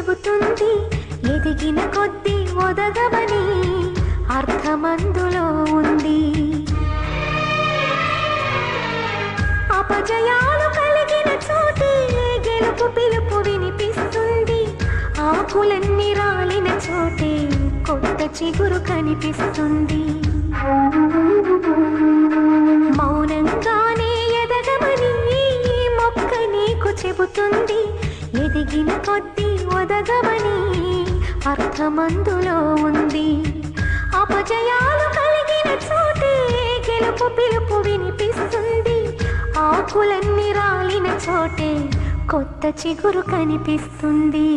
చెబుతుంది, ఎదిగిన కొద్దీ ఒదగమని అర్థమందులో ఉంది. అపజయాలు కలిగిన చోటే గెలుపు పిలుపు వినిపిస్తుంది. ఆకులన్నీ రాలిన చోటే కొత్త చిగురు కనిపిస్తుంది. మౌనంగానే ఎదగమని మొక్క నీకు చెబుతుంది, ఎదిగిన కొద్దీ ఒదగమని అర్థమందులో ఉంది. అపజయాలు కలిగిన చోటే గెలుపు పిలుపు వినిపిస్తుంది. ఆకులన్నీ రాలిన చోటే కొత్త చిగురు కనిపిస్తుంది.